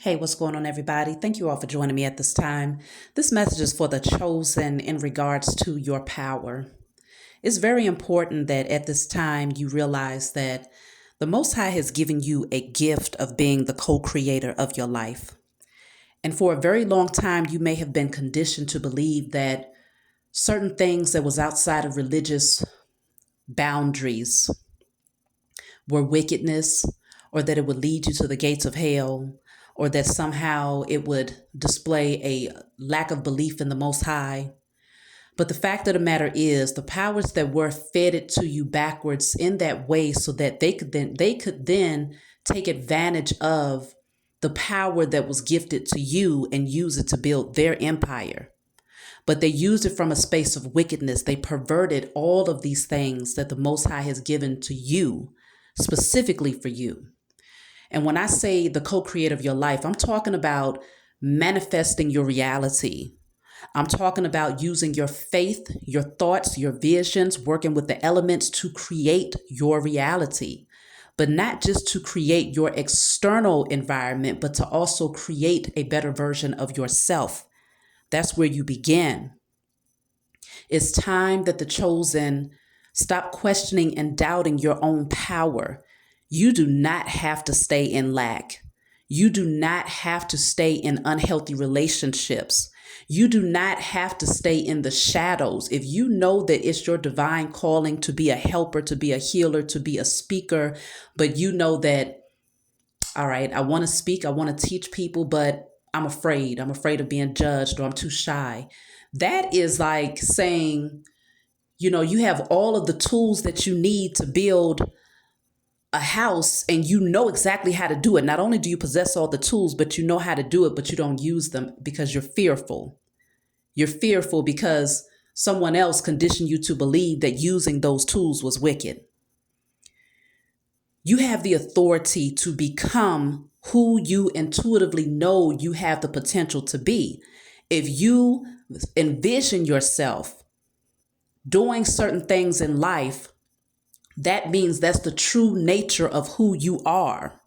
Hey, what's going on, everybody? Thank you all for joining me at this time. This message is for the chosen in regards to your power. It's very important that at this time you realize that the Most High has given you a gift of being the co-creator of your life. And for a very long time, you may have been conditioned to believe that certain things that was outside of religious boundaries were wickedness, or that it would lead you to the gates of hell, or that somehow it would display a lack of belief in the Most High. But the fact of the matter is, the powers that were fed it to you backwards in that way, so that they could then take advantage of the power that was gifted to you and use it to build their empire. But they used it from a space of wickedness. They perverted all of these things that the Most High has given to you, specifically for you. And when I say the co-creator of your life, I'm talking about manifesting your reality. I'm talking about using your faith, your thoughts, your visions, working with the elements to create your reality. But not just to create your external environment, but to also create a better version of yourself. That's where you begin. It's time that the chosen stop questioning and doubting your own power. You do not have to stay in lack. You do not have to stay in unhealthy relationships. You do not have to stay in the shadows. If you know that it's your divine calling to be a helper, to be a healer, to be a speaker, but you know that, all right, I want to speak, I want to teach people, but I'm afraid. I'm afraid of being judged, or I'm too shy. That is like saying, you have all of the tools that you need to build a house, and you know exactly how to do it. Not only do you possess all the tools, but you know how to do it, but you don't use them because you're fearful. You're fearful because someone else conditioned you to believe that using those tools was wicked. You have the authority to become who you intuitively know you have the potential to be. If you envision yourself doing certain things in life, that means that's the true nature of who you are.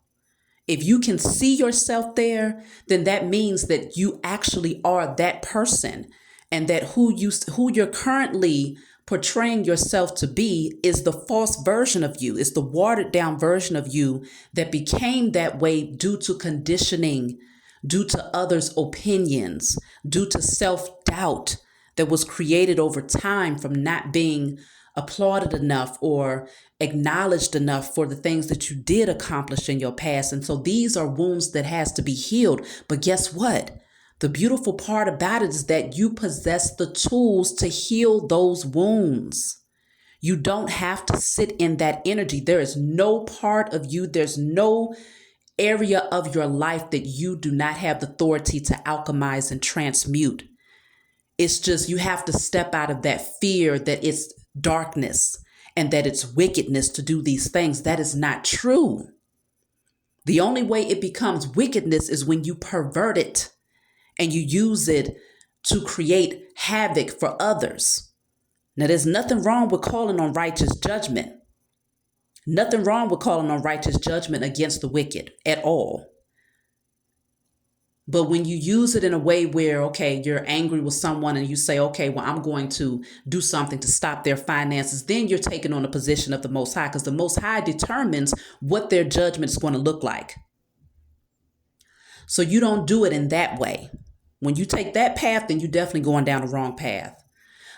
If you can see yourself there, then that means that you actually are that person, and that who you're currently portraying yourself to be is the false version of you. It's the watered down version of you that became that way due to conditioning, due to others' opinions, due to self-doubt that was created over time from not being applauded enough or acknowledged enough for the things that you did accomplish in your past. And so these are wounds that has to be healed. But guess what? The beautiful part about it is that you possess the tools to heal those wounds. You don't have to sit in that energy. There is no part of you, there's no area of your life that you do not have the authority to alchemize and transmute. It's just you have to step out of that fear that it's darkness and that it's wickedness to do these things. That is not true. The only way it becomes wickedness is when you pervert it and you use it to create havoc for others. Now, there's nothing wrong with calling on righteous judgment. Nothing wrong with calling on righteous judgment against the wicked at all. But when you use it in a way where, okay, you're angry with someone and you say, okay, well, I'm going to do something to stop their finances, then you're taking on a position of the Most High, because the Most High determines what their judgment is going to look like. So you don't do it in that way. When you take that path, then you're definitely going down the wrong path.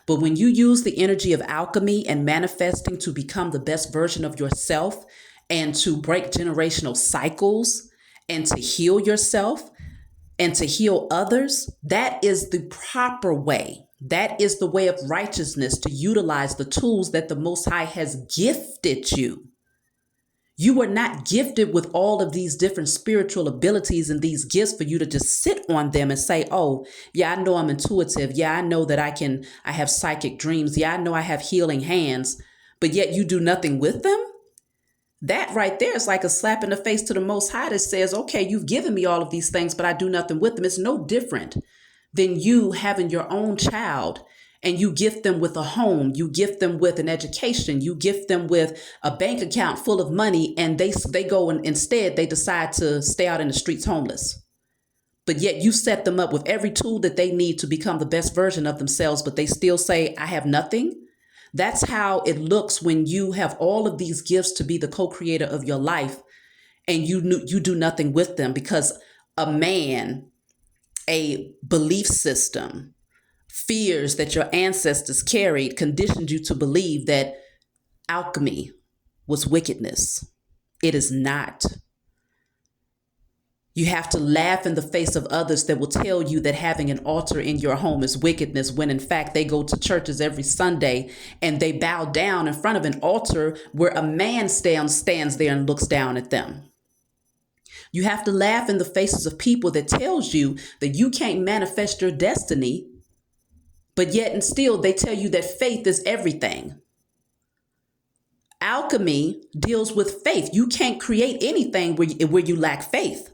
But when you use the energy of alchemy and manifesting to become the best version of yourself and to break generational cycles and to heal yourself and to heal others, that is the proper way. That is the way of righteousness, to utilize the tools that the Most High has gifted you. You were not gifted with all of these different spiritual abilities and these gifts for you to just sit on them and say, oh, yeah, I know I'm intuitive. Yeah, I know that I have psychic dreams. Yeah, I know I have healing hands, but yet you do nothing with them. That right there is like a slap in the face to the Most High that says, okay, you've given me all of these things, but I do nothing with them. It's no different than you having your own child and you gift them with a home, you gift them with an education, you gift them with a bank account full of money, and they go and instead they decide to stay out in the streets homeless. but yet you set them up with every tool that they need to become the best version of themselves, but they still say, I have nothing. That's how it looks when you have all of these gifts to be the co-creator of your life and you do nothing with them because a man, a belief system, fears that your ancestors carried conditioned you to believe that alchemy was wickedness. It is not. You have to laugh in the face of others that will tell you that having an altar in your home is wickedness, when in fact they go to churches every Sunday and they bow down in front of an altar where a man stands there and looks down at them. You have to laugh in the faces of people that tells you that you can't manifest your destiny, but yet and still they tell you that faith is everything. Alchemy deals with faith. You can't create anything where you lack faith.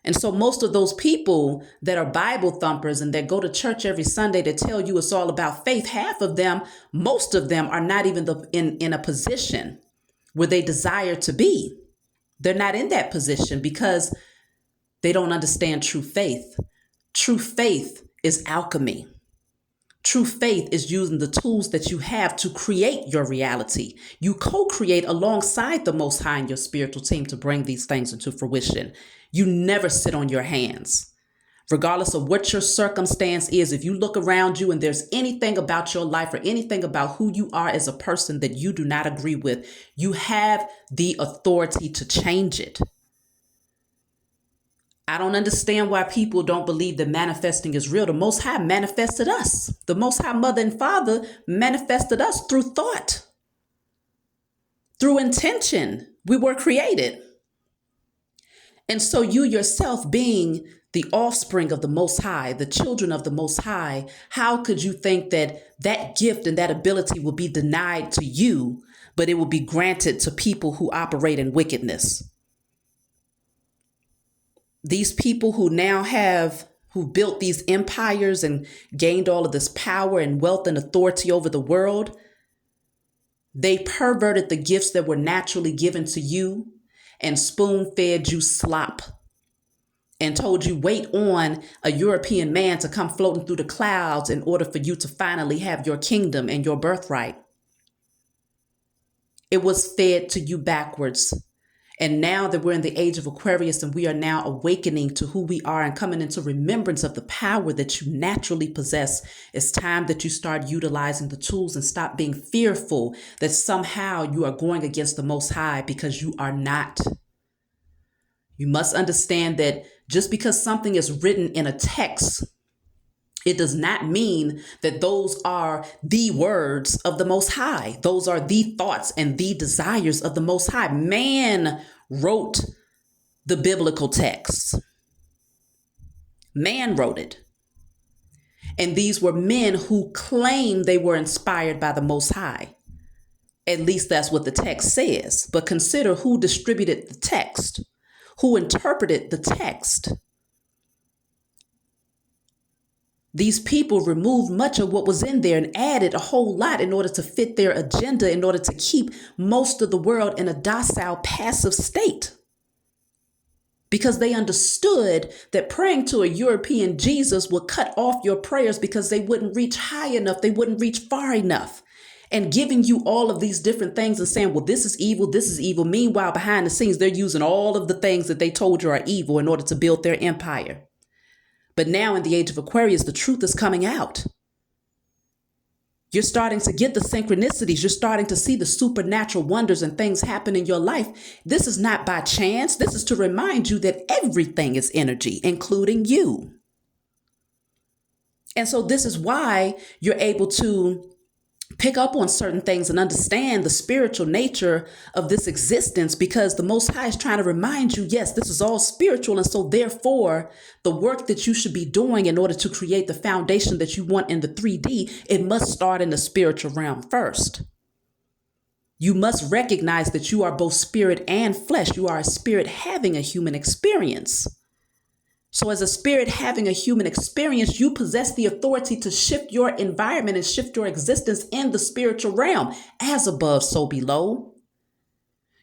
And so most of those people that are Bible thumpers and that go to church every Sunday to tell you it's all about faith, half of them, most of them are not even in a position where they desire to be. They're not in that position because they don't understand true faith. True faith is alchemy. True faith is using the tools that you have to create your reality. You co-create alongside the Most High and your spiritual team to bring these things into fruition. You never sit on your hands. Regardless of what your circumstance is, if you look around you and there's anything about your life or anything about who you are as a person that you do not agree with, you have the authority to change it. I don't understand why people don't believe that manifesting is real. The Most High manifested us. The Most High Mother and Father manifested us through thought, through intention. We were created. And so you yourself being the offspring of the Most High, the children of the Most High, how could you think that that gift and that ability will be denied to you, but it will be granted to people who operate in wickedness? These people who built these empires and gained all of this power and wealth and authority over the world, they perverted the gifts that were naturally given to you and spoon-fed you slop and told you wait on a European man to come floating through the clouds in order for you to finally have your kingdom and your birthright. It was fed to you backwards. And now that we're in the age of Aquarius and we are now awakening to who we are and coming into remembrance of the power that you naturally possess, it's time that you start utilizing the tools and stop being fearful that somehow you are going against the Most High, because you are not. You must understand that just because something is written in a text, it does not mean that those are the words of the Most High. Those are the thoughts and the desires of the Most High. Man wrote the biblical text. Man wrote it. And these were men who claimed they were inspired by the Most High. At least that's what the text says. But consider who distributed the text, who interpreted the text. These people removed much of what was in there and added a whole lot in order to fit their agenda, in order to keep most of the world in a docile, passive state. Because they understood that praying to a European Jesus would cut off your prayers because they wouldn't reach high enough. They wouldn't reach far enough. And giving you all of these different things and saying, well, this is evil, this is evil. Meanwhile, behind the scenes, they're using all of the things that they told you are evil in order to build their empire. But now in the age of Aquarius, the truth is coming out. You're starting to get the synchronicities. You're starting to see the supernatural wonders and things happen in your life. This is not by chance. This is to remind you that everything is energy, including you. And so this is why you're able to pick up on certain things and understand the spiritual nature of this existence, because the Most High is trying to remind you, yes, this is all spiritual. And so therefore, the work that you should be doing in order to create the foundation that you want in the 3D, it must start in the spiritual realm first. You must recognize that you are both spirit and flesh. You are a spirit having a human experience. So as a spirit having a human experience, you possess the authority to shift your environment and shift your existence in the spiritual realm, as above, so below.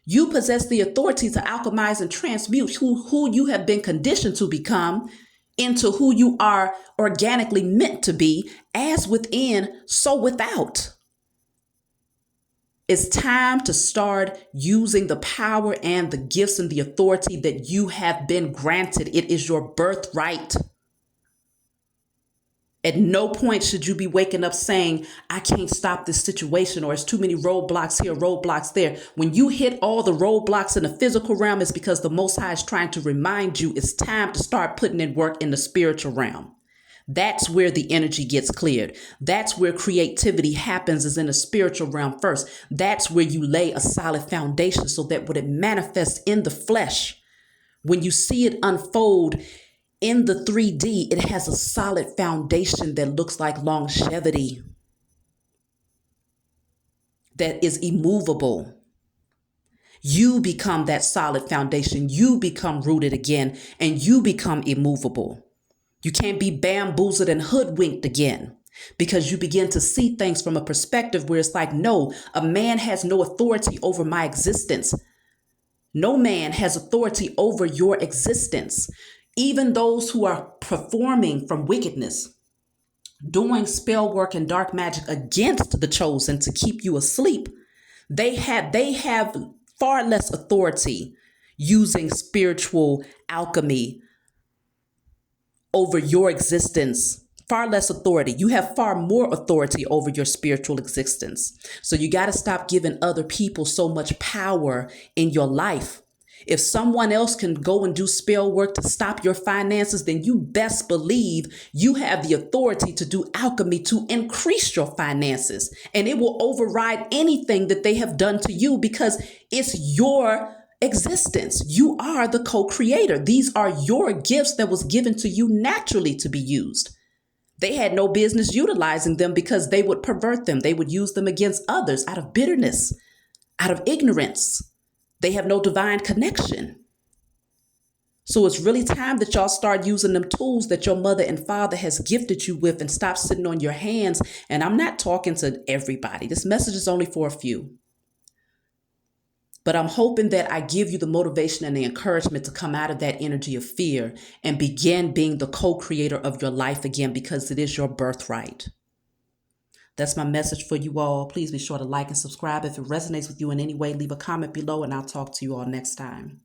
You possess the authority to alchemize and transmute who you have been conditioned to become into who you are organically meant to be, as within, so without. It's time to start using the power and the gifts and the authority that you have been granted. It is your birthright. At no point should you be waking up saying, I can't stop this situation, or it's too many roadblocks here, roadblocks there. When you hit all the roadblocks in the physical realm, it's because the Most High is trying to remind you it's time to start putting in work in the spiritual realm. That's where the energy gets cleared. That's where creativity happens, is in the spiritual realm first. That's where you lay a solid foundation so that when it manifests in the flesh, when you see it unfold in the 3D, it has a solid foundation that looks like longevity, that is immovable. You become that solid foundation. You become rooted again, and you become immovable. You can't be bamboozled and hoodwinked again, because you begin to see things from a perspective where it's like, no, a man has no authority over my existence. No man has authority over your existence. Even those who are performing from wickedness, doing spell work and dark magic against the chosen to keep you asleep, they have far less authority using spiritual alchemy over your existence. Far less authority. You have far more authority over your spiritual existence. So you got to stop giving other people so much power in your life. If someone else can go and do spell work to stop your finances, then you best believe you have the authority to do alchemy to increase your finances. And it will override anything that they have done to you, because it's your existence. You are the co-creator. These are your gifts that was given to you naturally to be used. They had no business utilizing them because they would pervert them. They would use them against others out of bitterness, out of ignorance. They have no divine connection. So it's really time that y'all start using them tools that your mother and father has gifted you with, and stop sitting on your hands. And I'm not talking to everybody. This message is only for a few. But I'm hoping that I give you the motivation and the encouragement to come out of that energy of fear and begin being the co-creator of your life again, because it is your birthright. That's my message for you all. Please be sure to like and subscribe. If it resonates with you in any way, leave a comment below, and I'll talk to you all next time.